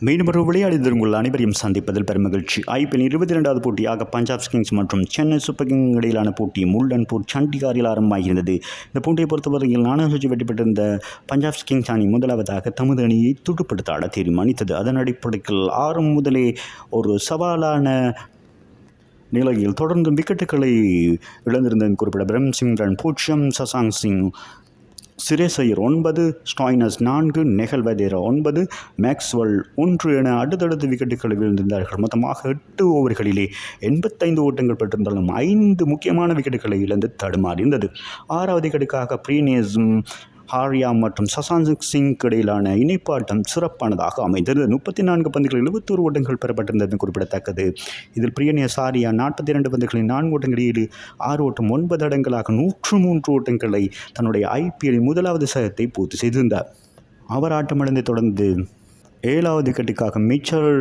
மீண்டும் ஒரு விளையாடி உங்கள் அனைவரையும் சந்திப்பதில் பெருமகிழ்ச்சி. IPL 22வது போட்டியாக பஞ்சாப் கிங்ஸ் மற்றும் சென்னை சூப்பர் கிங்ஸ் இடையிலான போட்டி முல்டன்பூர் சண்டிகாரில் ஆரம்பமாகிறது. இந்த போட்டியை பொறுத்தவரையில் 4 வெற்றி பெற்றிருந்த பஞ்சாப் கிங்ஸ் அணி முதலாவதாக தமது அணியை துடுப்படுத்த ஆட தீர்மானித்தது. அதன் அடிப்படையில் ஆரம்பம் முதலே ஒரு சவாலான நிலையில் தொடர்ந்து விக்கெட்டுகளை இழந்திருந்தது குறிப்பிட பிரம்சிம்ரன் 0, சசாங் சிங், சிரேஸ் ஐயர் 9, ஸ்டாய்னஸ் 4, நெகல்வதேரா 9, மேக்ஸ்வெல் 1 என அடுத்தடுத்து விக்கெட்டுகளை விழுந்திருந்தார்கள். மொத்தமாக 8 ஓவர்களிலே 85 ஓட்டங்கள் பெற்றிருந்தாலும் 5 முக்கியமான விக்கெட்டுகளை இழந்து தடுமாறியிருந்தது. 6வது விக்கெட்டுக்காக பிரீனேஸும் ஹாரியா மற்றும் சசாங்க் சிங் இடையிலான இணைப்பாட்டம் சிறப்பானதாக அமைந்தது. 34 பந்துகளில் 71 ஓட்டங்கள் பெறப்பட்டிருந்தது குறிப்பிடத்தக்கது. இதில் பிரியனேஸ் ஹாரியா 42 பந்துகளில் 4 ஓட்டங்கள் 6 ஓட்டம் 9 அடங்களாக 103 ஓட்டங்களை தன்னுடைய IPL முதலாவது சதத்தை பூர்த்தி செய்திருந்தார். அவர் ஆட்டமிழந்து தொடர்ந்து 7வது விக்கெட்டுக்காக மிச்சல்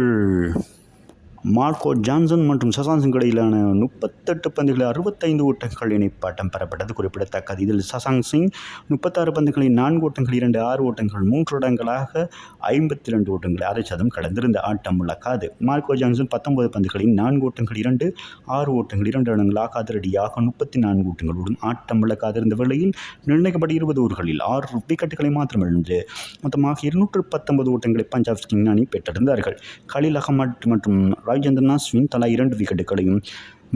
மார்க்கோ ஜான்சன் மற்றும் சசாங் சிங் இடையிலான 38 பந்துகளில் 65 ஓட்டங்கள் இணைப்பாட்டம் பெறப்பட்டது குறிப்பிடத்தக்கது. இதில் சசாங் சிங் 36 பந்துகளில் 4 ஓட்டங்கள் 2, 6 ஓட்டங்கள் 3 இடங்களாக 52 ஓட்டங்கள் 6 சதம் கடந்திருந்த ஆட்டம் முழக்காது. மார்க்கோ ஜான்சன் 19 பந்துகளில் 4 ஓட்டங்கள் 2, 6 ஓட்டங்கள் 2 இடங்களாக அதிரடியாக 34 ஓட்டங்களுடன் ஆட்டம் முழக்காதிருந்த வேளையில் நிர்ணயிக்கப்பட்ட 20 ஓவர்களில் 6 விக்கெட்டுகளை மாத்திரம் இழந்து மொத்தமாக 219 ஓட்டங்களை பஞ்சாப் கிங்ஸ் அணி பெற்றிருந்தார்கள். கலீல் அகமட் மற்றும் ராஜேந்திரன் அஸ்வின் தலா 2 விக்கெட்டுகளையும்,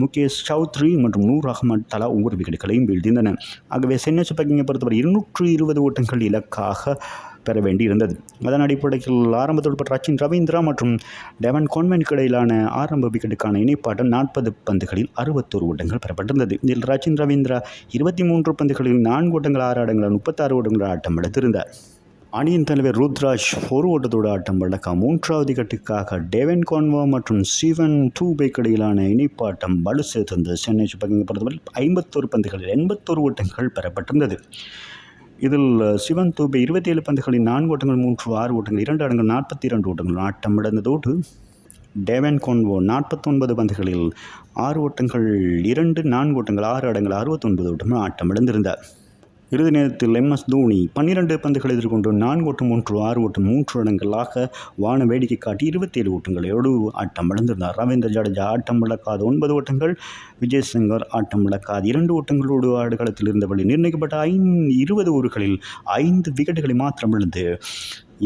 முகேஷ் சௌத்ரி மற்றும் நூர் அகமது தலா 1 விக்கெட்டுகளையும் வீழ்த்தியிருந்தனர். ஆகவே சென்னை சூப்பர் கிங்கை பொறுத்தவரை 220 ஓட்டங்கள் இலக்காக பெற வேண்டியிருந்தது. அதன் அடிப்படையில் ஆரம்பத்தில் பெற்ற ரச்சின் ரவீந்திரா மற்றும் டெவன் கான்வென்ட்க்கு இடையிலான ஆரம்ப விக்கெட்டுக்கான இணைப்பாட்டம் 40 பந்துகளில் 61 ஓட்டங்கள் பெறப்பட்டிருந்தது. இதில் ரச்சின் ரவீந்திரா 23 பந்துகளில் 4 ஓட்டங்கள் 6 அடங்களாக 36 ஓட்டங்கள் ஆட்டம் எடுத்திருந்தார். அணியின் தலைவர் ருத்ராஜ் 1 ஓட்டத்தோடு ஆட்டம் வழக்கம். 3வது விக்கெட்டுக்காக டெவன் கான்வோ மற்றும் சிவன் டூபேக்கு இடையிலான இணைப்பாட்டம் வலு சேர்த்திருந்தது. சென்னை சூப்பர் கிங்கை பொறுத்தவரை 51 பந்துகளில் 81 ஓட்டங்கள் பெறப்பட்டிருந்தது. இதில் சிவன் டூபே 27 பந்துகளில் 4 ஓட்டங்கள் 3, 6 ஓட்டங்கள் 2 அடங்கள் 42 ஓட்டங்கள் ஆட்டம் இழந்ததோடு டெவன் கான்வோ 49 பந்துகளில் 6 ஓட்டங்கள் 2, 4 ஓட்டங்கள் 6 அடங்கள் 69 ஓட்டங்கள் ஆட்டம் இழந்திருந்தார். இறுதி நேரத்தில் MS தோனி 12 பந்துகளை எதிர்கொண்டு 4 ஓட்டம் 1, 6 ஓட்டம் 3 இடங்களாக வான வேடிக்கை காட்டி 27 ஓட்டங்களோடு ஆட்டம் இழந்திருந்தார். ரவீந்திர ஜடேஜா ஆட்டம் இழக்காத 9 ஓட்டங்கள், விஜய் சங்கர் ஆட்டம் இழக்காத 2 ஓட்டங்களோடு ஆடுகளத்தில் இருந்தவழி நிர்ணயிக்கப்பட்ட 20 ஓவர்களில் 5 விக்கெட்டுகளை மாத்திரம் இழந்து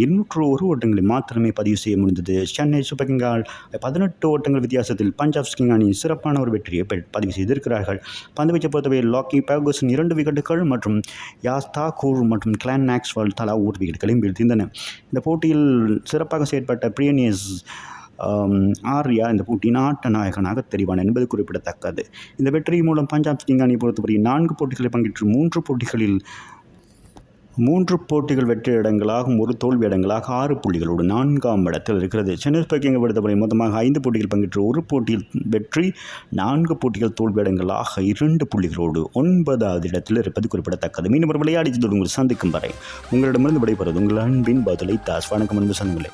201 ஓட்டங்களை மாத்திரமே பதிவு செய்ய முடிந்தது. சென்னை சூப்பர் கிங்கால் 18 ஓட்டங்கள் வித்தியாசத்தில் பஞ்சாப் கிங்ஸ் அணி சிறப்பான ஒரு வெற்றியை பதிவு செய்திருக்கிறார்கள். பந்துவீச்சை பொறுத்தவரை லாக்கி பெர்குசன் 2 விக்கெட்டுகள் மற்றும் யாஸ் தாக்கூர் மற்றும் கிளான் மேக்ஸ்வெல் தலா 1 விக்கெட்டுகளையும் வீழ்த்தியிருந்தனர். இந்த போட்டியில் சிறப்பாக செயற்பட்ட பிரியனேஸ் ஆர்யா இந்த போட்டியின் ஆட்ட நாயகனாக தெரிவான் என்பது குறிப்பிடத்தக்கது. இந்த வெற்றி மூலம் பஞ்சாப் கிங்ஸ் அணி பொறுத்தவரை 4 போட்டிகளில் பங்கேற்று 3 போட்டிகள் வெற்றி இடங்களாகவும் 1 தோல்வி இடங்களாக 6 புள்ளிகளோடு 4ஆம் இடத்தில் இருக்கிறது. சென்னை சூப்பர் கிங்கை பொறுத்தவரை மொத்தமாக 5 போட்டிகள் பங்கேற்று 1 போட்டியில் வெற்றி, 4 போட்டிகள் தோல்வி இடங்களாக 2 புள்ளிகளோடு 9வது இடத்தில் இருப்பது குறிப்பிடத்தக்கது. மீண்டும் ஒரு விளையாடி உங்கள் சந்திக்கும் வரை உங்களிடமிருந்து விடைபெறுவது உங்கள் அன்பின் பதிலை தாஸ். வணக்கம் அன்பு சொந்தங்களே.